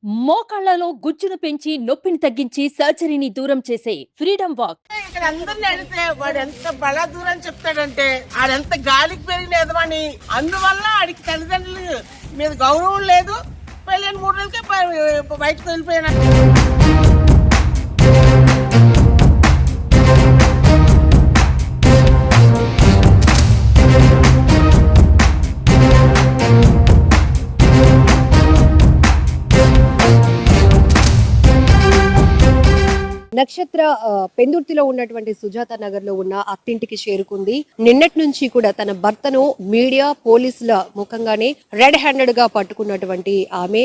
మోకాళ్లలో గుజ్జును పెంచి నొప్పిని తగ్గించి సర్జరీని దూరం చేసే ఫ్రీడమ్ వాక్. ఇక్కడ అందరిని అడిగితే వాడు ఎంత బలా దూరం చెప్తాడంటే ఆడెంత గాలికి పెరిగిన ఎదవని. అందువల్ల ఆడికి తల్లిదండ్రుల మీద గౌరవం లేదు. పెళ్ళైన 3 రోజులకే బయటకు వెళ్ళిపోయినా. నక్షత్ర పెందుర్తిలో ఉన్నటువంటి సుజాత నగర్ లో ఉన్న అత్తింటికి చేరుకుంది. నిన్నటి నుంచి కూడా తన భర్తను మీడియా పోలీసుల ముఖంగానే రెడ్ హ్యాండెడ్ గా పట్టుకున్నటువంటి ఆమె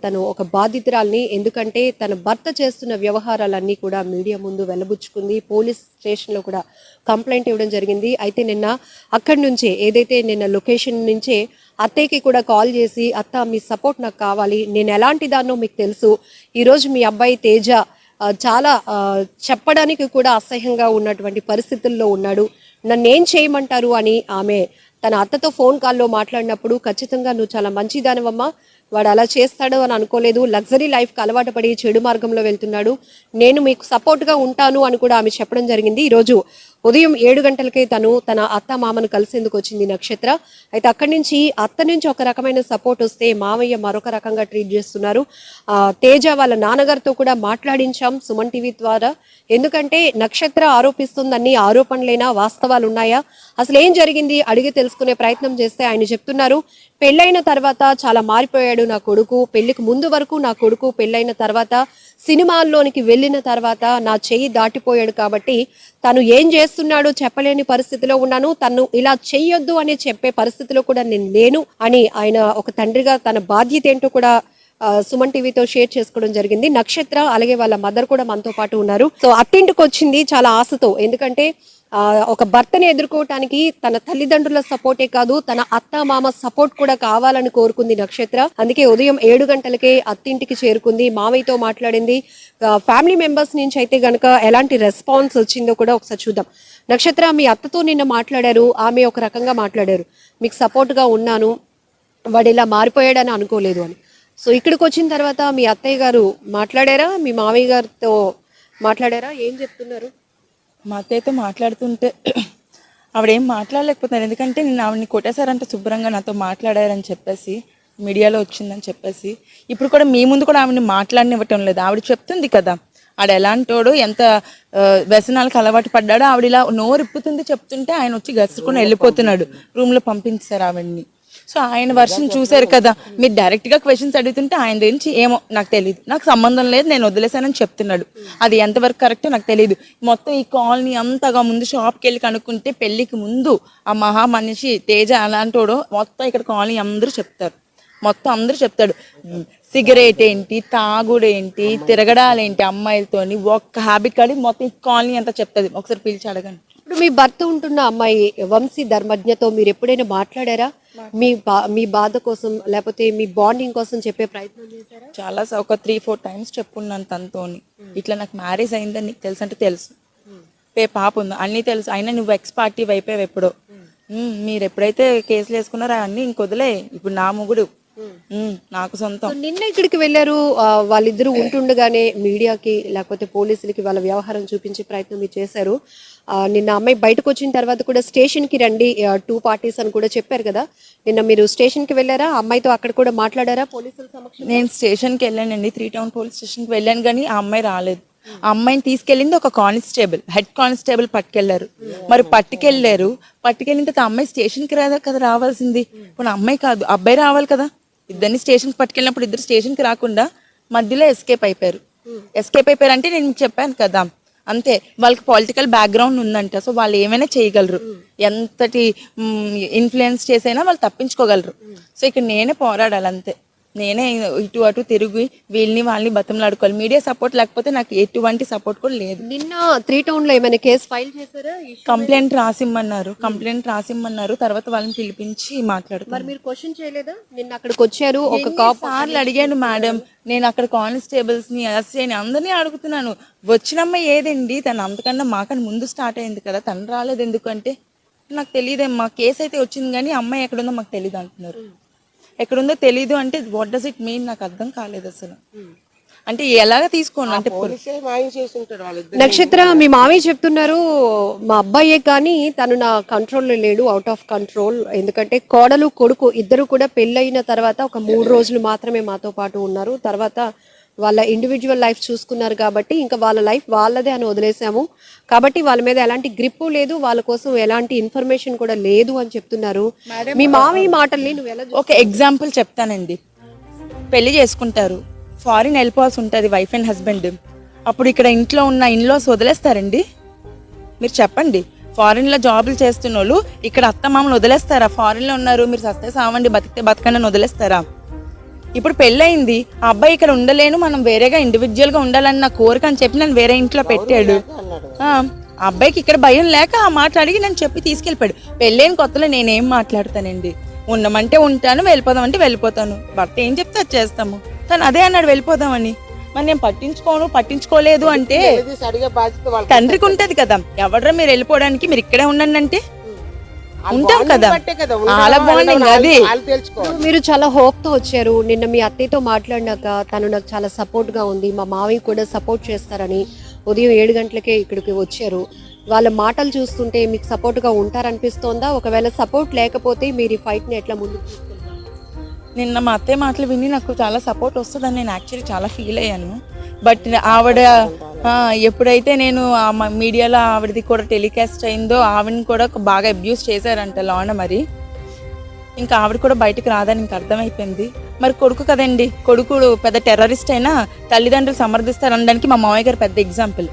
తను ఒక బాధితురాల్ని. ఎందుకంటే తన భర్త చేస్తున్న వ్యవహారాలన్నీ కూడా మీడియా ముందు వెల్లబుచ్చుకుంది. పోలీస్ స్టేషన్ లో కూడా కంప్లైంట్ ఇవ్వడం జరిగింది. అయితే నిన్న అక్కడి నుంచే ఏదైతే నిన్న లొకేషన్ నుంచే అత్తయ్యకి కూడా కాల్ చేసి, అత్త మీ సపోర్ట్ నాకు కావాలి, నేను ఎలాంటి దాన్నో మీకు తెలుసు, ఈరోజు మీ అబ్బాయి తేజ చాలా చెప్పడానికి కూడా అసహ్యంగా ఉన్నటువంటి పరిస్థితుల్లో ఉన్నాడు, నన్ను ఏం చేయమంటారు అని ఆమె తన అత్తతో ఫోన్ కాల్లో మాట్లాడినప్పుడు, ఖచ్చితంగా నువ్వు చాలా మంచిదానివమ్మా, వాడు అలా చేస్తాడు అని అనుకోలేదు, లగ్జరీ లైఫ్కి అలవాటు పడి చెడు మార్గంలో వెళ్తున్నాడు, నేను మీకు సపోర్ట్గా ఉంటాను అని కూడా ఆమె చెప్పడం జరిగింది. ఈరోజు ఉదయం 7 గంటలకే తను తన అత్త మామను కలిసేందుకు వచ్చింది నక్షత్ర. అయితే అక్కడి నుంచి అత్త నుంచి ఒక రకమైన సపోర్ట్ వస్తే మామయ్య మరొక రకంగా ట్రీట్ చేస్తున్నారు. తేజ వాళ్ళ నాన్నగారితో కూడా మాట్లాడించాం సుమన్ టీవీ ద్వారా. ఎందుకంటే నక్షత్ర ఆరోపిస్తుందన్ని ఆరోపణలైనా వాస్తవాలు ఉన్నాయా, అసలు ఏం జరిగింది అడిగి తెలుసుకునే ప్రయత్నం చేస్తే ఆయన చెప్తున్నారు, పెళ్ళైన తర్వాత చాలా మారిపోయాడు నా కొడుకు, పెళ్లికి ముందు వరకు నా కొడుకు, పెళ్ళైన తర్వాత సినిమాల్లోనికి వెళ్ళిన తర్వాత నా చెయ్యి దాటిపోయాడు, కాబట్టి తను ఏం చేస్తున్నాడో చెప్పలేని పరిస్థితిలో ఉన్నాను, తను ఇలా చెయ్యొద్దు అని చెప్పే పరిస్థితిలో కూడా నేను లేను అని ఆయన ఒక తండ్రిగా తన బాధ్యత ఏంటో కూడా సుమన్ టీవీతో షేర్ చేసుకోవడం జరిగింది. నక్షత్ర అలాగే వాళ్ళ మదర్ కూడా మనతో పాటు ఉన్నారు. సో అత్తింటికి వచ్చింది చాలా ఆశతో. ఎందుకంటే ఒక భర్తని ఎదుర్కోవటానికి తన తల్లిదండ్రుల సపోర్టే కాదు, తన అత్త మామ సపోర్ట్ కూడా కావాలని కోరుకుంది నక్షత్ర. అందుకే ఉదయం 7 గంటలకే అత్తింటికి చేరుకుంది, మామయ్యతో మాట్లాడింది. ఫ్యామిలీ మెంబర్స్ నుంచి అయితే గనక ఎలాంటి రెస్పాన్స్ వచ్చిందో కూడా ఒకసారి చూద్దాం. నక్షత్ర, మీ అత్తతో నిన్న మాట్లాడారు, ఆమె ఒక రకంగా మాట్లాడారు, మీకు సపోర్ట్ గా ఉన్నాను, వాడు ఇలా మారిపోయాడని అనుకోలేదు అని. సో ఇక్కడికి వచ్చిన తర్వాత మీ అత్తయ్య గారు మాట్లాడారా, మీ మామయ్య గారితో మాట్లాడారా, ఏం చెప్తున్నారు? మా అత్తయ్యతో మాట్లాడుతుంటే ఆవిడేం మాట్లాడలేకపోతున్నారు. ఎందుకంటే నేను ఆవిడని కొట్టేశారంటే శుభ్రంగా నాతో మాట్లాడారని చెప్పేసి మీడియాలో వచ్చిందని చెప్పేసి ఇప్పుడు కూడా మీ ముందు కూడా ఆవిడని మాట్లాడనివ్వటం లేదు. ఆవిడ చెప్తుంది కదా ఆడ ఎలాంటోడు, ఎంత వ్యసనాలకు అలవాటు పడ్డాడో. ఆవిడ ఇలా నోరిప్పుతుంది చెప్తుంటే ఆయన వచ్చి గసుకుని వెళ్ళిపోతున్నాడు, రూమ్లో పంపించారు ఆవిడ్ని. సో ఆయన వర్షన్ చూశారు కదా, మీరు డైరెక్ట్గా క్వశ్చన్స్ అడుగుతుంటే ఆయన గురించి ఏమో నాకు తెలియదు, నాకు సంబంధం లేదు, నేను వదిలేశానని చెప్తున్నాడు. అది ఎంతవరకు కరెక్టో నాకు తెలియదు. మొత్తం ఈ కాలనీ అంతగా ముందు షాప్కి వెళ్ళి కనుక్కుంటే పెళ్లికి ముందు ఆ మహా మనిషి తేజ అలాంటోడు మొత్తం ఇక్కడ కాలనీ అందరూ చెప్తారు, మొత్తం అందరూ చెప్తాడు. సిగరెట్ ఏంటి, తాగుడేంటి, తిరగడాలేంటి అమ్మాయిలతోని, ఒక్క హ్యాబిట్ కాడి మొత్తం ఈ కాలనీ అంతా చెప్తుంది. ఒకసారి పిలిచి అడగండి. ఇప్పుడు మీ భర్త ఉంటున్న అమ్మాయి వంశీ ధర్మజ్ఞతో మీరు ఎప్పుడైనా మాట్లాడారా? మీ బాధ కోసం లేకపోతే మీ బాండింగ్ కోసం చెప్పే ప్రయత్నం చేశారా? చాలా ఒక 3-4 టైమ్స్ చెప్పున్నాను తనతోని, ఇట్లా నాకు మ్యారేజ్ అయిందని నీకు తెలుసు అంటే తెలుసు, పాప ఉంది అన్నీ తెలుసు, అయినా నువ్వు ఎక్స్ పార్టీ అయిపోయావు ఎప్పుడో, మీరు ఎప్పుడైతే కేసులు వేసుకున్నారో అన్నీ ఇంకొదిలే, ఇప్పుడు నా మొగుడు నాకు సొంతం. నిన్న ఇక్కడికి వెళ్ళారు, వాళ్ళిద్దరూ ఉంటుండగానే మీడియాకి లేకపోతే పోలీసులకి వాళ్ళ వ్యవహారం చూపించే ప్రయత్నం మీరు చేశారు. నిన్న అమ్మాయి బయటకు వచ్చిన తర్వాత కూడా స్టేషన్ కి రండి 2 పార్టీస్ అని కూడా చెప్పారు కదా, నిన్న మీరు స్టేషన్ కి వెళ్ళారా, అమ్మాయితో అక్కడ కూడా మాట్లాడారా పోలీసుల సమక్షంలో? నేను స్టేషన్కి వెళ్ళానండి, 3 టౌన్ పోలీస్ స్టేషన్కి వెళ్ళాను, కానీ ఆ అమ్మాయి రాలేదు. ఆ అమ్మాయిని తీసుకెళ్ళింది ఒక కానిస్టేబుల్, హెడ్ కానిస్టేబుల్ పట్టుకెళ్లారు. మరి పట్టుకెళ్ళిన తర్వాత అమ్మాయి స్టేషన్కి కదా రావాల్సింది. ఇప్పుడు అమ్మాయి కాదు అబ్బాయి రావాలి కదా. ఇద్దరిని స్టేషన్కి పట్టుకెళ్ళినప్పుడు ఇద్దరు స్టేషన్కి రాకుండా మధ్యలో ఎస్కేప్ అయిపోయారు. అంటే నేను మీకు చెప్పాను కదా, అంతే, వాళ్ళకి పొలిటికల్ బ్యాక్గ్రౌండ్ ఉందంట. సో వాళ్ళు ఏమైనా చేయగలరు, ఎంతటి ఇన్ఫ్లుయెన్స్ చేసైనా వాళ్ళు తప్పించుకోగలరు. సో ఇక్కడ నేనే పోరాడాలి, అంతే, నేనే ఇటు అటు తిరిగి వీళ్ళని వాళ్ళని బతంలాడుకోవాలి. మీడియా సపోర్ట్ లేకపోతే నాకు ఎటువంటి సపోర్ట్ కూడా లేదు. నిన్న 3 టౌన్ లో ఏమైనా కేసు ఫైల్ చేశారా? కంప్లైంట్ రాసిమ్మన్నారు, తర్వాత వాళ్ళని పిలిపించి మాట్లాడుతారు. మరి మీరు క్వశ్చన్ చేయలేదా? నిన్న అక్కడికి వచ్చారు, ఒక సార్లు అడిగాను మేడం, నేను అక్కడ కానిస్టేబుల్స్ ని ఎస్ఐని అందరినీ అడుగుతున్నాను, వచ్చినమ్మ ఏదండి, తను అంతకన్నా మాకన్నా ముందు స్టార్ట్ అయింది కదా, తను రాలేదు ఎందుకంటే నాకు తెలియదమ్మా, కేసు అయితే వచ్చింది కానీ అమ్మాయి ఎక్కడుందో మాకు తెలియదు అంటున్నారు. ఎక్కడుందో తెలీదు అంటే వాట్ డస్ ఇట్ మీన్? నాకు అర్థం కాలేదు అసలు. అంటే ఎలాగ తీసుకోండి అంటే పోలీసే మాయం చేసి ఉంటారు వాళ్ళిద్దరు. నక్షత్ర, మీ మామయ్య చెప్తున్నారు మా అబ్బాయే కానీ తను నా కంట్రోల్లో లేడు, అవుట్ ఆఫ్ కంట్రోల్. ఎందుకంటే కోడలు కొడుకు ఇద్దరు కూడా పెళ్ళయిన తర్వాత ఒక 3 రోజులు మాత్రమే మాతో పాటు ఉన్నారు. తర్వాత వాళ్ళ ఇండివిజువల్ లైఫ్ చూసుకున్నారు కాబట్టి ఇంకా వాళ్ళ లైఫ్ వాళ్ళదే అని వదిలేసాము. కాబట్టి వాళ్ళ మీద ఎలాంటి గ్రిప్పు లేదు, వాళ్ళ కోసం ఎలాంటి ఇన్ఫర్మేషన్ కూడా లేదు అని చెప్తున్నారు. మీ మామయ్య మాటల్ని నువ్వు ఎలా ఒక ఎగ్జాంపుల్ చెప్తానండి. పెళ్లి చేసుకుంటారు, ఫారిన్ వెళ్ళిపోవాల్సి ఉంటుంది వైఫ్ అండ్ హస్బెండ్. అప్పుడు ఇక్కడ ఇంట్లో ఉన్న ఇన్లాస్ వదిలేస్తారండి? మీరు చెప్పండి. ఫారిన్లో జాబులు చేస్తున్న వాళ్ళు ఇక్కడ అత్తమామలు వదిలేస్తారా? ఫారిన్లో ఉన్నారు, మీరు సస్తే సావండి, బతికితే బతకండి అని వదిలేస్తారా? ఇప్పుడు పెళ్ళయింది, ఆ అబ్బాయి ఇక్కడ ఉండలేను, మనం వేరేగా ఇండివిజువల్గా ఉండాలని నా కోరిక అని చెప్పి నన్ను వేరే ఇంట్లో పెట్టాడు. ఆ అబ్బాయికి ఇక్కడ భయం లేక ఆ మాట అడిగి నన్ను చెప్పి తీసుకెళ్ళిపోయాడు. పెళ్ళైన కొత్తలో నేనేం మాట్లాడతానండి? ఉండమంటే ఉంటాను, వెళ్ళిపోదామంటే వెళ్ళిపోతాను. భర్త ఏం చెప్తే అది చేస్తాము. తను అదే అన్నాడు వెళ్ళిపోదామని. మరి నేను పట్టించుకోలేదు అంటే అడిగే బాధ్యత వాళ్ళ తండ్రికి ఉంటది కదా. ఎవడరా మీరు వెళ్ళిపోవడానికి, మీరు ఇక్కడే ఉండండి అంటే ఉంటాం కదా. వాళ్ళ బాండింగ్ అది. వాళ్ళు తెలుసుకోవాలి. మీరు చాలా హోప్ తో వచ్చారు. నిన్న మీ అత్తయ్యతో మాట్లాడినాక తను నాకు చాలా సపోర్ట్ గా ఉంది, మా మావయ్య కూడా సపోర్ట్ చేస్తారని ఉదయం 7 గంటలకే ఇక్కడికి వచ్చారు. వాళ్ళ మాటలు చూస్తుంటే మీకు సపోర్ట్ గా ఉంటారనిపిస్తోందా? ఒకవేళ సపోర్ట్ లేకపోతే మీరు ఈ ఫైట్ ని ఎట్లా ముందుకు తీసుకెళ్తారు? నిన్న మా అత్తయ్య మాటలు విని నాకు చాలా సపోర్ట్ వస్తుందని నేను యాక్చువల్లీ చాలా ఫీల్ అయ్యాను. బట్ ఆవిడ ఎప్పుడైతే నేను మీడియాలో ఆవిడది కూడా టెలికాస్ట్ అయిందో ఆవిడని కూడా బాగా అబ్యూస్ చేశారంట లోన. మరి ఇంకా ఆవిడ కూడా బయటకు రాదని ఇంక అర్థమైపోయింది. మరి కొడుకు కదండి, కొడుకు పెద్ద టెర్రరిస్ట్ అయినా తల్లిదండ్రులు సమర్థిస్తారు అనడానికి మా మామయ్య గారు పెద్ద ఎగ్జాంపుల్.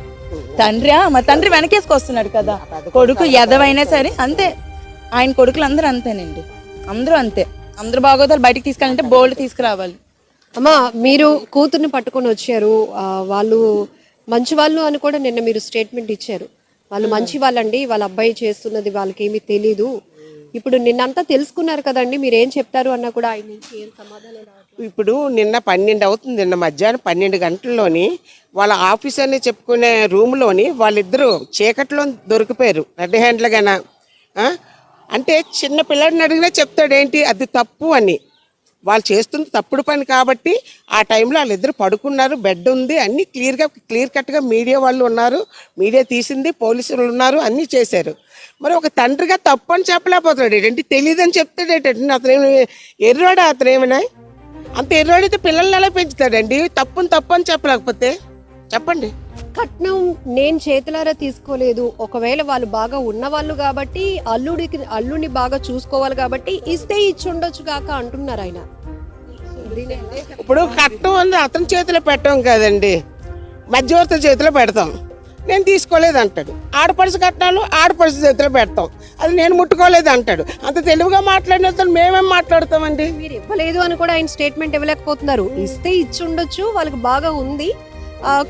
మా తండ్రి వెనకేసుకొస్తున్నాడు కదా. కొడుకు ఎదవైనా సరే అంతే. ఆయన కొడుకులు అందరూ అంతేనండి, అందరూ అంతే. అందరూ బాగోతారు బయటకు తీసుకెళ్ళాలంటే బోల్డ్ తీసుకురావాలి. అమ్మా, మీరు కూతుర్ని పట్టుకొని వచ్చారు, వాళ్ళు మంచి వాళ్ళు అని కూడా నిన్న మీరు స్టేట్మెంట్ ఇచ్చారు. వాళ్ళు మంచి వాళ్ళండి, వాళ్ళ అబ్బాయి చేస్తున్నది వాళ్ళకి ఏమీ తెలీదు. ఇప్పుడు నిన్నంతా తెలుసుకున్నారు కదండి, మీరు ఏం చెప్తారు అన్నా కూడా ఆయన నుంచి ఏం సమాధానం రావట్లేదు. ఇప్పుడు నిన్న 12 అవుతుంది, నిన్న మధ్యాహ్నం 12 గంటల్లోని వాళ్ళ ఆఫీస్ అని చెప్పుకునే రూమ్లోని వాళ్ళిద్దరూ చీకట్లో దొరికిపోయారు రెడ్ హ్యాండ్లుగాన. అంటే చిన్న పిల్లాడిని అడిగినా చెప్తాడు ఏంటి అది తప్పు అని. వాళ్ళు చేస్తుంది తప్పుడు పని కాబట్టి ఆ టైంలో వాళ్ళిద్దరు పడుకున్నారు, బెడ్ ఉంది, అన్నీ క్లియర్ కట్గా మీడియా వాళ్ళు ఉన్నారు, మీడియా తీసింది, పోలీసులు ఉన్నారు, అన్నీ చేశారు. మరి ఒక తండ్రిగా తప్పు అని చెప్పలేకపోతున్నాడు ఏంటంటే, తెలియదు అని చెప్తాడు ఏంటంటే. అతనేమి ఎర్రాడా? అతనేమైనా అంత ఎర్రాడైతే పిల్లల్ని ఎలా పెంచుతాడండి? తప్పు అని చెప్పలేకపోతే చెప్పండి. కట్నం నేను చేతులారా తీసుకోలేదు. ఒకవేళ వాళ్ళు బాగా ఉన్నవాళ్ళు కాబట్టి అల్లుడిని బాగా చూసుకోవాలి కాబట్టి ఇస్తే ఇచ్చి ఉండొచ్చు కాక అంటున్నారు ఆయన. ఇప్పుడు కట్నం ఉంది అతని చేతిలో పెట్టాం కదండి, మధ్యవర్తుల చేతిలో పెడతాం. నేను తీసుకోలేదు అంటాడు. ఆడపడుచు కట్నాలు ఆడపడుచు చేతిలో పెడతాం, అది నేను ముట్టుకోలేదు అంటాడు. అంత తెలుగుగా మాట్లాడిన మేమేం మాట్లాడతామండి? మీరు ఇవ్వలేదు అని కూడా ఆయన స్టేట్మెంట్ ఇవ్వలేకపోతున్నారు. ఇస్తే ఇచ్చి ఉండొచ్చు, వాళ్ళకి బాగా ఉంది,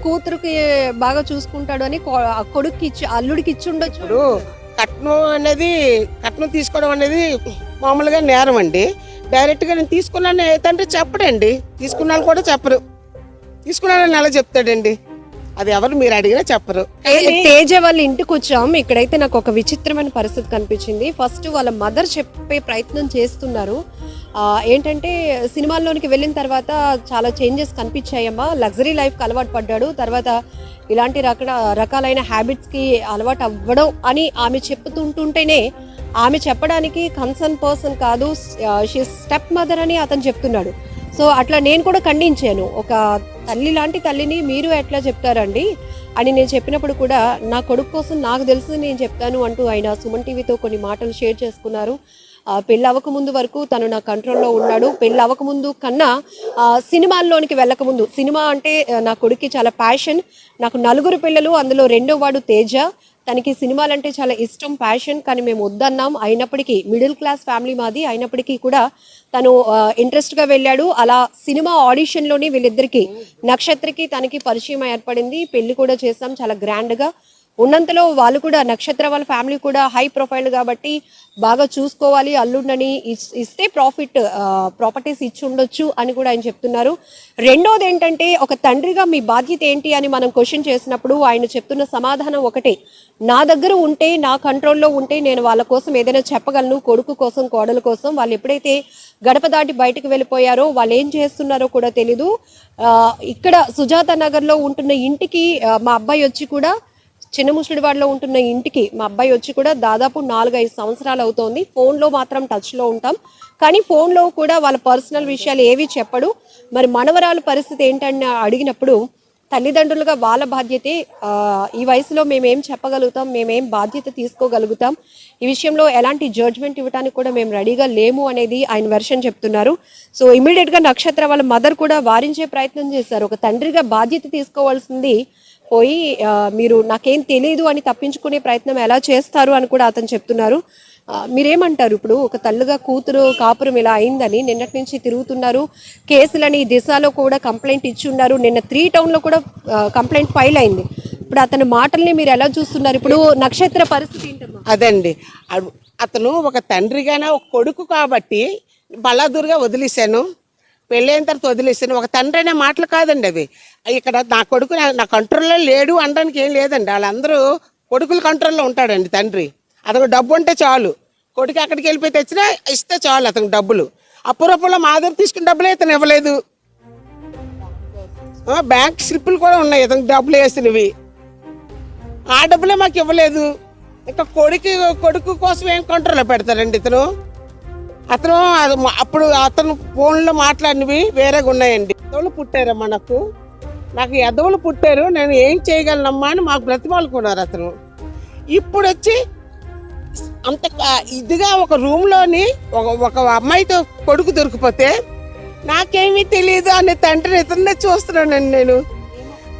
కూతురుకి బాగా చూసుకుంటాడు అని కొడుకు ఇచ్చి అల్లుడికి ఇచ్చి ఉండొచ్చు. ఇప్పుడు కట్నం తీసుకోవడం అనేది మామూలుగా నేరం అండి. డైరెక్ట్గా నేను తీసుకున్నాను తండ్రి చెప్పడండి, తీసుకున్నాను కూడా చెప్పరు. తీసుకున్నానని ఎలా చెప్తాడండి? అది ఎవరు మీరు అడిగినా చెప్పరు. తేజ వాళ్ళ ఇంటికి వచ్చాం. ఇక్కడైతే నాకు ఒక విచిత్రమైన పరిస్థితి కనిపించింది. ఫస్ట్ వాళ్ళ మదర్ చెప్పే ప్రయత్నం చేస్తున్నారు. ఏంటంటే సినిమాల్లోనికి వెళ్ళిన తర్వాత చాలా చేంజెస్ కనిపించాయమ్మా, లగ్జరీ లైఫ్కి అలవాటు పడ్డాడు, తర్వాత ఇలాంటి రకాలైన హ్యాబిట్స్కి అలవాటు అవ్వడం అని ఆమె చెప్తుంటుంటేనే ఆమె చెప్పడానికి కన్సర్న్ పర్సన్ కాదు, షీ స్టెప్ మదర్ అని అతను చెప్తున్నాడు. సో అట్లా నేను కూడా ఖండించాను. ఒక తల్లి లాంటి తల్లిని మీరు ఎట్లా చెప్తారండి అని నేను చెప్పినప్పుడు కూడా నా కొడుకు కోసం నాకు తెలిసింది నేను చెప్తాను అంటూ ఆయన సుమన్ టీవీతో కొన్ని మాటలు షేర్ చేసుకున్నారు. పెళ్ళి అవ్వకముందు వరకు తను నా కంట్రోల్లో ఉన్నాడు. పెళ్ళి అవ్వకముందు కన్నా సినిమాల్లోనికి వెళ్ళకముందు, సినిమా అంటే నా కొడుక్కి చాలా ప్యాషన్. నాకు 4 పిల్లలు, అందులో 2వ వాడు తేజ. తనకి సినిమాలంటే చాలా ఇష్టం, ప్యాషన్. కానీ మేము వద్దన్నాం. అయినప్పటికీ మిడిల్ క్లాస్ ఫ్యామిలీ మాది, అయినప్పటికీ కూడా తను ఇంట్రెస్ట్గా వెళ్ళాడు. అలా సినిమా ఆడిషన్లోనే వీళ్ళిద్దరికి, నక్షత్రకి తనకి పరిచయం ఏర్పడింది. పెళ్లి కూడా చేస్తాం చాలా గ్రాండ్గా. ఉన్నంతలో వాళ్ళు కూడా నక్షత్ర వాళ్ళ ఫ్యామిలీ కూడా హై ప్రొఫైల్ కాబట్టి బాగా చూసుకోవాలి అల్లుండని ఇస్తే ప్రాపర్టీస్ ఇచ్చి ఉండొచ్చు అని కూడా ఆయన చెప్తున్నారు. రెండోది ఏంటంటే ఒక తండ్రిగా మీ బాధ్యత ఏంటి అని మనం క్వశ్చన్ చేసినప్పుడు ఆయన చెప్తున్న సమాధానం ఒకటే, నా దగ్గర ఉంటే నా కంట్రోల్లో ఉంటే నేను వాళ్ళ కోసం ఏదైనా చెప్పగలను, కొడుకు కోసం కోడల కోసం. వాళ్ళు ఎప్పుడైతే గడప దాటి బయటకు వెళ్ళిపోయారో వాళ్ళు ఏం చేస్తున్నారో కూడా తెలీదు. ఇక్కడ సుజాత నగర్లో ఉంటున్న ఇంటికి మా అబ్బాయి వచ్చి కూడా, చిన్న ముసలివాడలో ఉంటున్న ఇంటికి మా అబ్బాయి వచ్చి కూడా దాదాపు 4-5 సంవత్సరాలు అవుతోంది. ఫోన్లో మాత్రం టచ్లో ఉంటాం, కానీ ఫోన్లో కూడా వాళ్ళ పర్సనల్ విషయాలు ఏవి చెప్పడు. మరి మనవరాలు పరిస్థితి ఏంటని అడిగినప్పుడు తల్లిదండ్రులుగా వాళ్ళ బాధ్యతే, ఈ వయసులో మేమేం చెప్పగలుగుతాం, మేమేం బాధ్యత తీసుకోగలుగుతాం, ఈ విషయంలో ఎలాంటి జడ్జ్మెంట్ ఇవ్వడానికి కూడా మేము రెడీగా లేము అనేది ఆయన వెర్షన్ చెప్తున్నారు. సో ఇమీడియట్గా నక్షత్ర వాళ్ళ మదర్ కూడా వారించే ప్రయత్నం చేశారు. ఒక తండ్రిగా బాధ్యత తీసుకోవాల్సింది పోయి మీరు నాకేం తెలియదు అని తప్పించుకునే ప్రయత్నం ఎలా చేస్తారు అని కూడా అతను చెప్తున్నారు. మీరేమంటారు? ఇప్పుడు ఒక తల్లిగా కూతురు కాపురం ఇలా అయిందని నిన్నటి నుంచి తిరుగుతున్నారు, కేసులని దిశలో కూడా కంప్లైంట్ ఇచ్చి ఉన్నారు, నిన్న 3 టౌన్లో కూడా కంప్లైంట్ ఫైల్ అయింది. ఇప్పుడు అతని మాటల్ని మీరు ఎలా చూస్తున్నారు? ఇప్పుడు నక్షత్ర పరిస్థితి ఏంటమ్మా? అదండి, అతను ఒక తండ్రిగానే ఒక కొడుకు కాబట్టి బలాదూరుగా వదిలేశాను, పెళ్ళైన తర్వాత వదిలేసాను. ఒక తండ్రి అనే మాటలు కాదండి అవి. ఇక్కడ నా కొడుకు నా కంట్రోల్లో లేడు అనడానికి ఏం లేదండి. వాళ్ళందరూ కొడుకుల కంట్రోల్లో ఉంటాడండి తండ్రి. అతను డబ్బు ఉంటే చాలు, కొడుకు అక్కడికి వెళ్ళిపోయి తెచ్చినా ఇస్తే చాలు అతనికి డబ్బులు. అప్పుడప్పుడు మా దగ్గర తీసుకున్న డబ్బులే ఇతను ఇవ్వలేదు. బ్యాంక్ స్లిప్పులు కూడా ఉన్నాయి ఇతనికి డబ్బులు వేసినవి, ఆ డబ్బులే మాకు ఇవ్వలేదు. ఇంకా కొడుకు కోసం ఏం కంట్రోల్లో పెడతారండి ఇతను. అప్పుడు అతను ఫోన్లో మాట్లాడినవి వేరేగా ఉన్నాయండి. ఎదవులు పుట్టారమ్మా, నాకు ఎదవులు పుట్టారు, నేను ఏం చేయగలనమ్మా అని మాకు బ్రతిమాలుకున్నారు అతను. ఇప్పుడు వచ్చి అంత ఇదిగా ఒక రూమ్లోని ఒక అమ్మాయితో కొడుకు దొరికిపోతే నాకేమీ తెలియదు అనే తండ్రిని ఇతన్నే చూస్తున్నానండి నేను.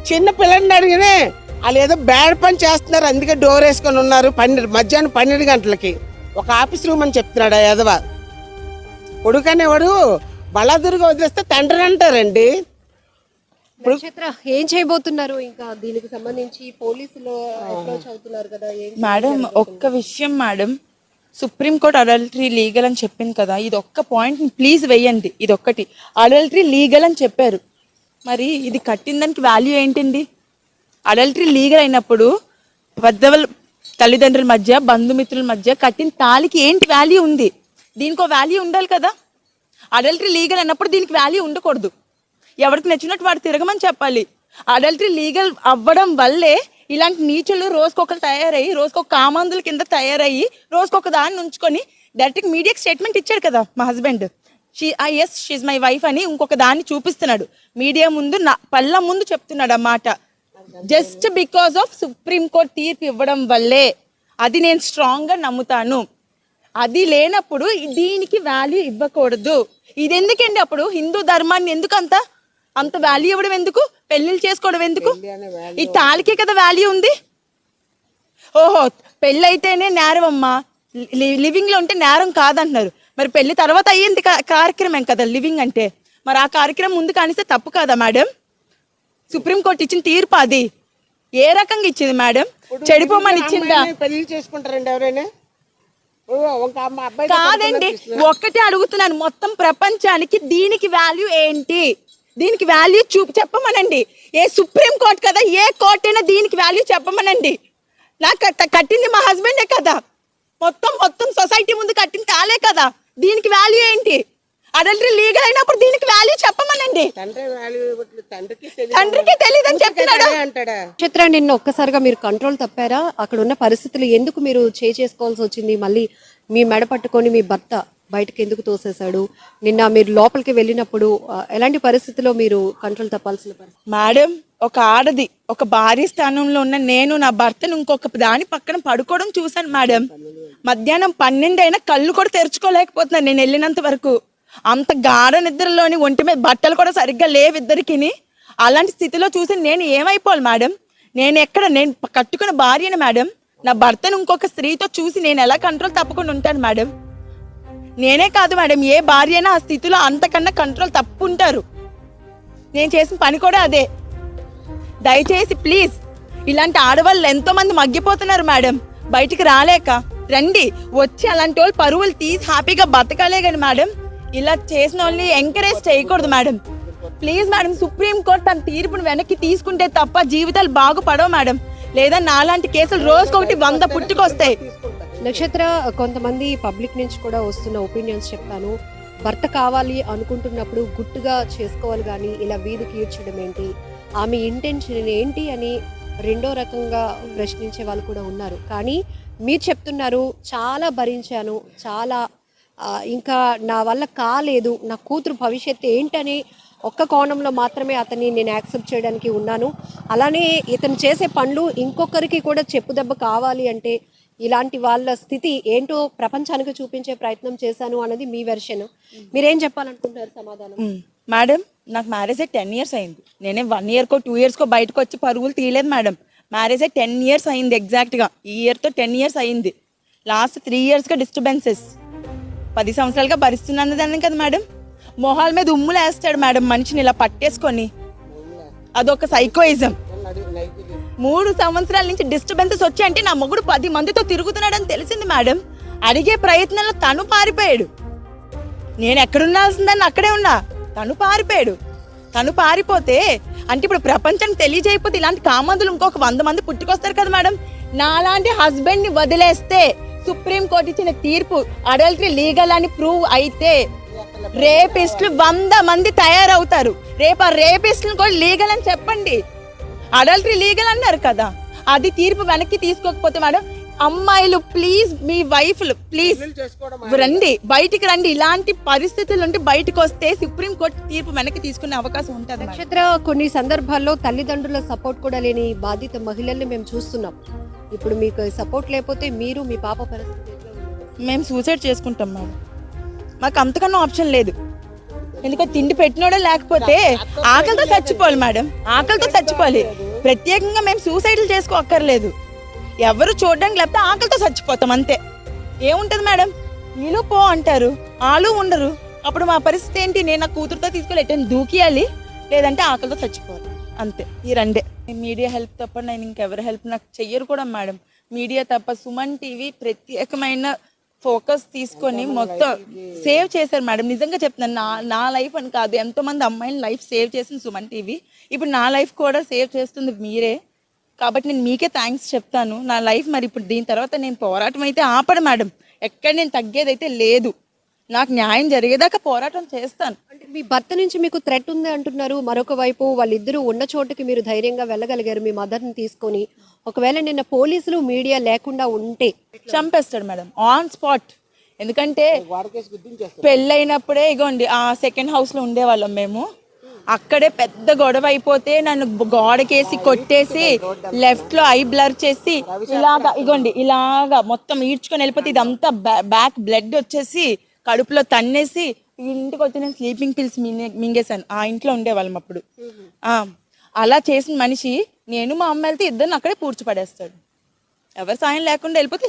చిన్న పిల్లల్ని అడిగినే వాళ్ళు ఏదో బ్యాడ్ పని చేస్తున్నారు, అందుకే డోర్ వేసుకొని ఉన్నారు. మధ్యాహ్నం 12 గంటలకి ఒక ఆఫీస్ రూమ్ అని చెప్తున్నాడు ఆ ఎదవ. కొడుకు అనేవాడు బలాదురుగా వదిలేస్తే తండ్రిని అంటారండి. నక్షత్ర ఏం చేయబోతున్నారు? ఇంకా దీనికి సంబంధించి పోలీసులు అప్రోచ్ అవుతున్నారు కదా. మేడం ఒక్క విషయం మేడం, సుప్రీంకోర్టు అడల్టరీ లీగల్ అని చెప్పింది కదా, ఇది ఒక్క పాయింట్ ప్లీజ్ వేయండి. ఇది ఒక్కటి, అడల్టరీ లీగల్ అని చెప్పారు, మరి ఇది కట్టిన దానికి వాల్యూ ఏంటండి? అడల్టరీ లీగల్ అయినప్పుడు పెద్దవాళ్ళ తల్లిదండ్రుల మధ్య బంధుమిత్రుల మధ్య కట్టిన తాళికి ఏంటి వాల్యూ ఉంది? దీనికో వాల్యూ ఉండాలి కదా. అడల్టరీ లీగల్ అన్నప్పుడు దీనికి వాల్యూ ఉండకూడదు. ఎవరికి నచ్చినట్టు వాడు తిరగమని చెప్పాలి. అడల్టరీ లీగల్ అవ్వడం వల్లే ఇలాంటి నీచులు రోజుకొకరు తయారయ్యి, రోజుకొక కామాంధుల కింద తయారయ్యి, రోజుకొక దాన్ని ఉంచుకొని డైరెక్ట్గా మీడియాకి స్టేట్మెంట్ ఇచ్చాడు కదా మా హస్బెండ్, షీజ్ మై వైఫ్ అని ఇంకొక దాన్ని చూపిస్తున్నాడు మీడియా ముందు, పళ్ళ ముందు చెప్తున్నాడు ఆ మాట. జస్ట్ బికాస్ ఆఫ్ సుప్రీంకోర్టు తీర్పు ఇవ్వడం వల్లే. అది నేను స్ట్రాంగ్గా నమ్ముతాను. అది లేనప్పుడు దీనికి వాల్యూ ఇవ్వకూడదు. ఇది ఎందుకండి? అప్పుడు హిందూ ధర్మాన్ని ఎందుకు అంత వాల్యూ ఇవ్వడం ఎందుకు? పెళ్లిళ్ళు చేసుకోవడం ఎందుకు? ఈ తాళికే కదా వాల్యూ ఉంది. ఓహో, పెళ్ళి అయితేనే నేరం అమ్మా, లివింగ్ లో ఉంటే నేరం కాదంటున్నారు. మరి పెళ్లి తర్వాత అయ్యింది కార్యక్రమం కదా లివింగ్ అంటే, మరి ఆ కార్యక్రమం ముందు కానిస్తే తప్పు కాదా మేడం? సుప్రీంకోర్టు ఇచ్చిన తీర్పు అది ఏ రకంగా ఇచ్చింది మేడం? చెడిపోమని ఇచ్చిందా? పెళ్లి చేసుకుంటారండి ఎవరైనా? కాదండి, ఒక్కటే అడుగుతున్నాను, మొత్తం ప్రపంచానికి దీనికి వాల్యూ ఏంటి? దీనికి వాల్యూ చెప్పమనండి. ఏ సుప్రీం కోర్టు కదా, ఏ కోర్టు అయినా దీనికి వాల్యూ చెప్పమనండి. నాకు కట్టింది మా హస్బెండే కదా, మొత్తం సొసైటీ ముందు కట్టింది తాలే కదా, దీనికి వాల్యూ ఏంటి? అడల్టరీ లీగల్ అయినప్పుడు దీనికి వాల్యూ చెప్పమనండి. తండ్రికి తెలియదని చెప్తున్నాడు. నక్షత్ర, నిన్న ఒక్కసారిగా మీరు కంట్రోల్ తప్పారా? అక్కడ ఉన్న పరిస్థితులు ఎందుకు మీరు చేసుకోవాల్సి వచ్చింది? మళ్ళీ మీ మెడ పట్టుకొని మీ భర్త బయటకు ఎందుకు తోసేశాడు? నిన్న మీరు లోపలికి వెళ్ళినప్పుడు ఎలాంటి పరిస్థితిలో మీరు కంట్రోల్ తప్పాల్సిన పరిస్థితి? మేడం, ఒక ఆడది, ఒక భార్య స్థానంలో ఉన్న నేను నా భర్తను ఇంకొక దాని పక్కన పడుకోవడం చూశాను మేడం. మధ్యాహ్నం 12 అయినా కళ్ళు కూడా తెరుచుకోలేకపోతున్నాను నేను వెళ్ళినంత వరకు. అంత గాఢ నిద్రలోని ఒంటి మీద బట్టలు కూడా సరిగ్గా లేవు ఇద్దరికిని. అలాంటి స్థితిలో చూసి నేను ఏమైపోవాలి మేడం? నేను కట్టుకున్న భార్యను మేడం, నా భర్తను ఇంకొక స్త్రీతో చూసి నేను ఎలా కంట్రోల్ తప్పకుండా ఉంటాను మేడం? నేనే కాదు మేడం, ఏ భార్య అయినా ఆ స్థితిలో అంతకన్నా కంట్రోల్ తప్పుంటారు. నేను చేసిన పని కూడా అదే. దయచేసి ప్లీజ్ ఇలాంటి ఆడవాళ్ళు ఎంతో మంది మగ్గిపోతున్నారు మేడం, బయటికి రాలేక. రండి, వచ్చి అలాంటి వాళ్ళు పరువులు తీసి హ్యాపీగా బతకాలే కానీ మేడం ఇలా చేసిన వాళ్ళని ఎంకరేజ్ చేయకూడదు మేడం. ప్లీజ్ మేడం, సుప్రీంకోర్టు తన తీర్పును వెనక్కి తీసుకుంటే తప్ప జీవితాలు బాగుపడవు మేడం. లేదా నాలాంటి కేసులు రోజుకొకటి 100 పుట్టుకొస్తాయి. నక్షత్ర, కొంతమంది పబ్లిక్ నుంచి కూడా వస్తున్న ఒపీనియన్స్ చెప్తాను. భర్త కావాలి అనుకుంటున్నప్పుడు గుట్టుగా చేసుకోవాలి కానీ ఇలా వీధికి ఈడ్చడం ఏంటి, ఆమె ఇంటెన్షన్ ఏంటి అని రెండో రకంగా ప్రశ్నించే వాళ్ళు కూడా ఉన్నారు. కానీ మీరు చెప్తున్నారు చాలా భరించాను, చాలా ఇంకా నా వల్ల కాలేదు, నా కూతురు భవిష్యత్తు ఏంటని ఒక్క కోణంలో మాత్రమే అతన్ని నేను యాక్సెప్ట్ చేయడానికి ఉన్నాను. అలానే ఇతను చేసే పనులు ఇంకొకరికి కూడా చెప్పుదెబ్బ కావాలి అంటే ఇలాంటి వాళ్ళ స్థితి ఏంటో ప్రపంచానికి చూపించే ప్రయత్నం చేశాను అన్నది మీ వెర్షన్. మీరేం చెప్పాలనుకుంటారు సమాధానం? మేడం, నాకు మ్యారేజ్ 10 years అయింది. నేనే 1 yearకో 2 yearsకో బయటకు వచ్చి పరుగులు తీయలేదు మేడం. మ్యారేజ్ 10 years అయింది ఎగ్జాక్ట్గా. ఈ ఇయర్తో 10 years అయింది. లాస్ట్ 3 yearsగా డిస్టర్బెన్సెస్ 10 సంవత్సరాలుగా భరిస్తున్నదాన్ని కదా మేడం. మొహాల మీద ఉమ్ములు వేస్తాడు మేడం మనిషిని ఇలా పట్టేసుకొని. అదొక సైకోయిజం. 3 సంవత్సరాల నుంచి డిస్టర్బెన్సెస్ వచ్చాయంటే నా మొగుడు 10 మందితో తిరుగుతున్నాడని తెలిసింది మేడం. అడిగే ప్రయత్నంలో తను పారిపోయాడు. నేను ఎక్కడుండాల్సిందని అక్కడే ఉన్నా, తను పారిపోయాడు. తను పారిపోతే అంటే ఇప్పుడు ప్రపంచానికి తెలియజేయకపోతే ఇలాంటి కామందులు ఇంకొక 100 మంది పుట్టుకొస్తారు కదా మేడం. నాలాంటి హస్బెండ్ ని వదిలేస్తే సుప్రీంకోర్టు ఇచ్చిన తీర్పు అడల్టరీ లీగల్ అని ప్రూవ్ అయితే రేపిస్టులు 100 మంది తయారవుతారు. రేపు ఆ రేపిస్టులు కూడా లీగల్ అని చెప్పండి. అడల్టరీ లీగల్ అన్నారు కదా, అది తీర్పు వెనక్కి తీసుకోకపోతే మేడం, అమ్మాయిలు ప్లీజ్, మీ వైఫ్లు ప్లీజ్ రండి, బయటికి రండి. ఇలాంటి పరిస్థితులు ఉంటే బయటకు వస్తే సుప్రీంకోర్టు తీర్పు వెనక్కి తీసుకునే అవకాశం ఉంటుంది. నక్షత్ర, కొన్ని సందర్భాల్లో తల్లిదండ్రుల సపోర్ట్ కూడా లేని బాధిత మహిళల్ని మేము చూస్తున్నాం. ఇప్పుడు మీకు సపోర్ట్ లేకపోతే మీరు మీ పాప పరిస్థితి ఎట్లా ఉంది? మేము సూసైడ్ చేసుకుంటాం మేడం. మాకు అంతకన్నా ఆప్షన్ లేదు. ఎందుకంటే తిండి పెట్టినోడే లేకపోతే ఆకలితో చచ్చిపోవాలి మేడం, ఆకలితో చచ్చిపోవాలి. ప్రత్యేకంగా మేము సూసైడ్లు చేసుకోక్కర్లేదు. ఎవరు చూడడానికి లేకపోతే ఆకలితో చచ్చిపోతాం అంతే. ఏముంటది మేడం, వీళ్ళు పో అంటారు, వాళ్ళు ఉండరు. అప్పుడు మా పరిస్థితి ఏంటి? నేను నా కూతురుతో తీసుకెళ్ళి ఎట్టని దూకియాలి, లేదంటే ఆకలితో చచ్చిపోవాలి అంతే. ఈ రెండే. మీడియా హెల్ప్ తప్ప నేను ఇంకెవరి హెల్ప్ నాకు చెయ్యరు కూడా మేడం. మీడియా తప్ప సుమన్ టీవీ ప్రత్యేకమైన ఫోకస్ తీసుకొని మొత్తం సేవ్ చేశారు మేడం. నిజంగా చెప్తున్నాను, నా లైఫ్ అని కాదు, ఎంతో మంది అమ్మాయిల లైఫ్ సేవ్ చేసింది సుమన్ టీవీ. ఇప్పుడు నా లైఫ్ కూడా సేవ్ చేస్తుంది మీరే. కాబట్టి నేను మీకే థ్యాంక్స్ చెప్తాను. నా లైఫ్ మరి ఇప్పుడు దీని తర్వాత నేను పోరాటం అయితే ఆపడు మేడం. ఎక్కడ నేను తగ్గేదైతే లేదు. నాకు న్యాయం జరిగేదాకా పోరాటం చేస్తాను. అంటే మీ భర్త నుంచి మీకు థ్రెట్ ఉంది అంటున్నారు. మరొక వైపు వాళ్ళిద్దరూ ఉన్న చోటుకి మీరు ధైర్యంగా వెళ్ళగలిగారు మీ మదర్ని తీసుకొని. ఒకవేళ నిన్న పోలీసులు మీడియా లేకుండా ఉంటే చంపేస్తాడు మేడం ఆన్ స్పాట్. ఎందుకంటే పెళ్ళైనప్పుడే ఇగోండి ఆ సెకండ్ హౌస్ లో ఉండేవాళ్ళం మేము. అక్కడే పెద్ద గొడవ అయిపోతే నన్ను గోడకేసి కొట్టేసి లెఫ్ట్ లో ఐ బ్లర్ చేసి ఇలాగా ఇగోండి ఇలాగా మొత్తం ఈడ్చుకొని వెళ్ళిపోతే ఇదంతా బ్యాక్ బ్లడ్ వచ్చేసి కడుపులో తన్నేసి ఇంటికి వచ్చి నేను స్లీపింగ్ పిల్స్ మింగేశాను. ఆ ఇంట్లో ఉండేవాళ్ళం అప్పుడు. అలా చేసిన మనిషి నేను మా అమ్మ వెళ్తే ఇద్దరిని అక్కడే పూడ్చిపడేస్తాడు. ఎవరి సాయం లేకుండా వెళ్ళిపోతే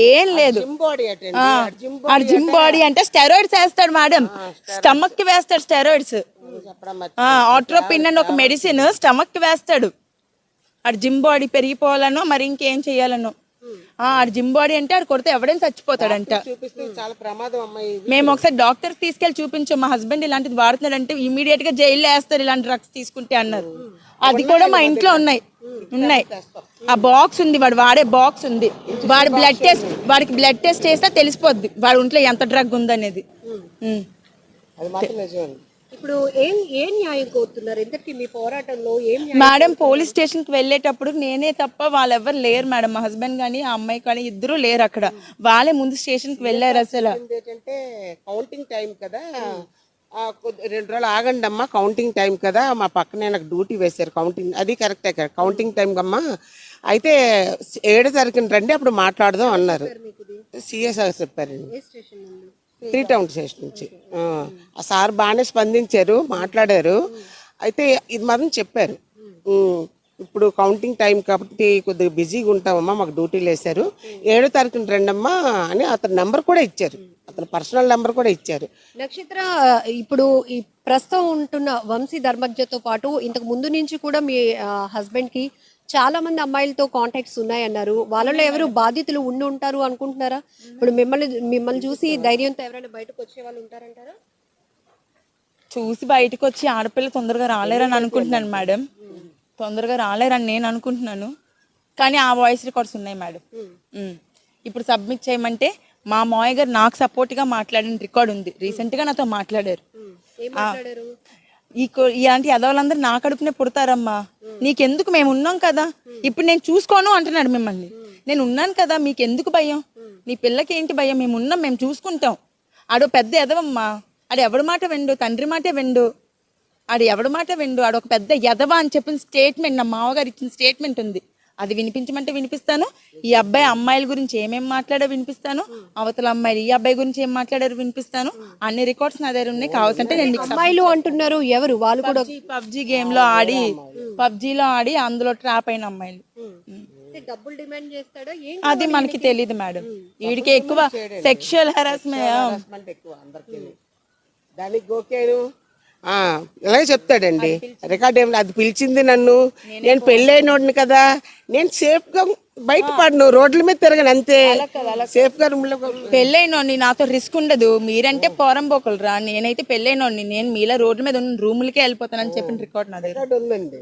ఏం లేదు. జిమ్ బాడీ అంటే స్టెరాయిడ్స్ వేస్తాడు మేడం. స్టమక్ కి వేస్తాడు స్టెరాయిడ్స్. ఆట్రోపిన్ అని ఒక మెడిసిన్ స్టమక్ కి వేస్తాడు. ఆడు జిమ్ బాడీ పెరిగిపోవాలనో మరి ఇంకేం చెయ్యాలనో. ఆడు జిమ్ బాడీ అంటే ఆడు కొడితే ఎవడైనా చచ్చిపోతాడంట. మేము ఒకసారి డాక్టర్ తీసుకెళ్లి చూపించాం, మా హస్బెండ్ ఇలాంటిది వాడుతున్నాడంటే ఇమీడియట్ గా జైల్లో వేస్తారు ఇలాంటి డ్రగ్స్ తీసుకుంటే అన్నారు. అది కూడా మా ఇంట్లో ఉన్నాయి. ఆ బాక్స్ ఉంది, వాడు వాడే బాక్స్ ఉంది. వాడికి బ్లడ్ టెస్ట్ చేస్తే తెలిసిపోద్ది వాడి ఒంట్లో ఎంత డ్రగ్ ఉందనేది. ఇప్పుడు ఏం న్యాయం కోరుతున్నారు? ఎందుకు మీ పోరాటంలో ఏం మేడం, పోలీస్ స్టేషన్ కి వెళ్ళేటప్పుడు నేనే తప్ప వాళ్ళెవరు లేరు మేడం. మా హస్బెండ్ కానీ ఆ అమ్మాయి కానీ ఇద్దరు లేరు అక్కడ. వాళ్ళే ముందు స్టేషన్ కి వెళ్ళారు. అసలు ఏంటంటే కౌంటింగ్ టైం కదా, 2 రోజులు ఆగండి అమ్మా, కౌంటింగ్ టైం కదా, మా పక్కనే నాకు డ్యూటీ వేశారు. కౌంటింగ్ అది కరెక్టే కదా, కౌంటింగ్ టైం కమ్మా, అయితే 7వ తారీఖున రండి అప్పుడు మాట్లాడదాం అన్నారు. సిఎస్ చెప్పారండి, 3 టౌన్ స్టేషన్ నుంచి. ఆ సార్ బాగానే స్పందించారు, మాట్లాడారు. అయితే ఇది మాత్రం చెప్పారు, ఇప్పుడు కౌంటింగ్ టైం కాబట్టి కొద్దిగా బిజీగా ఉంటామమ్మా, మాకు డ్యూటీలు వేశారు, 7వ తారీఖున రండమ్మా అని అతని నెంబర్ కూడా ఇచ్చారు, అతని పర్సనల్ నెంబర్ కూడా ఇచ్చారు. నక్షత్ర, ఇప్పుడు ఈ ప్రస్తుతం ఉంటున్న వంశీ ధర్మజ్ఞతో పాటు ఇంతకు ముందు నుంచి కూడా మీ హస్బెండ్ కి చాలా మంది అమ్మాయిలతో కాంటాక్ట్స్ ఉన్నాయన్నారు. వాళ్ళలో ఎవరు బాధితులు ఉండి ఉంటారు అనుకుంటున్నారా? ఇప్పుడు మిమ్మల్ని చూసి ధైర్యంతో ఎవరైనా బయటకు వచ్చే వాళ్ళు ఉంటారంటారా? చూసి బయటకు వచ్చి ఆడపిల్ల తొందరగా రాలేరని అనుకుంటున్నాను మేడం. తొందరగా రాలేరని నేను అనుకుంటున్నాను. కానీ ఆ వాయిస్ రికార్డ్స్ ఉన్నాయి మేడం. ఇప్పుడు సబ్మిట్ చేయమంటే మా మావయ్య గారు నాకు సపోర్ట్గా మాట్లాడిన రికార్డ్ ఉంది. రీసెంట్గా నాతో మాట్లాడారు. ఏం మాట్లాడారు? ఇలాంటి ఎదవాళ్ళందరూ నా కడుపునే పుడతారమ్మా, నీకెందుకు, మేము ఉన్నాం కదా, ఇప్పుడు నేను చూసుకోను అంటున్నాడు మిమ్మల్ని. నేను ఉన్నాను కదా, మీకెందుకు భయం, నీ పిల్లకి ఏంటి భయం, మేము ఉన్నాం, మేము చూసుకుంటాం. ఆడో పెద్ద ఎదవమ్మా, ఆడు ఎవడి మాట వెండు, తండ్రి మాటే వెండు, ఆడు ఎవడి మాట వెండు, ఆడు ఒక పెద్ద ఎదవ అని చెప్పిన స్టేట్మెంట్, నా మామగారు ఇచ్చిన స్టేట్మెంట్ ఉంది. అది వినిపించమంటే వినిపిస్తాను. ఈ అబ్బాయి అమ్మాయిల గురించి ఏమేమి మాట్లాడో వినిపిస్తాను. అవతల అమ్మాయిలు ఈ అబ్బాయి గురించి ఏం మాట్లాడారో వినిపిస్తాను. అన్ని రికార్డ్స్ నా దగ్గర ఉన్నాయి. కావాల్సింటే నేను మీకు అమ్మాయిలు అంటున్నారు, ఎవరు వాళ్ళు? కూడా పబ్జీ గేమ్ లో ఆడి, పబ్జీలో ఆడి అందులో ట్రాప్ అయిన అమ్మాయిలు. డబ్బులు డిమాండ్ చేస్తాడా? అది మనకి తెలియదు మేడం. వీడికి ఎక్కువ సెక్షువల్ హెరాస్మెంట్ ఎక్కువ అందరికీ. దానికి ఓకేను ఇలాగే చెప్తాడండి. రికార్డ్ ఏం అది పిలిచింది నన్ను, నేను పెళ్ళైనోడిని కదా, నేను సేఫ్ గా బయటపడను, రోడ్ల మీద తిరగను అంతే. సేఫ్ గా రూమ్ లో పెళ్ళైనోడిని, నాతో రిస్క్ ఉండదు. మీరంటే పోరంబోకులు రా, నేనైతే పెళ్ళైనోడిని, నేను మీలా రోడ్ల మీద ఉన్న రూములకే వెళ్ళిపోతానని చెప్పిన రికార్డ్ నా దగ్గర ఉందండి.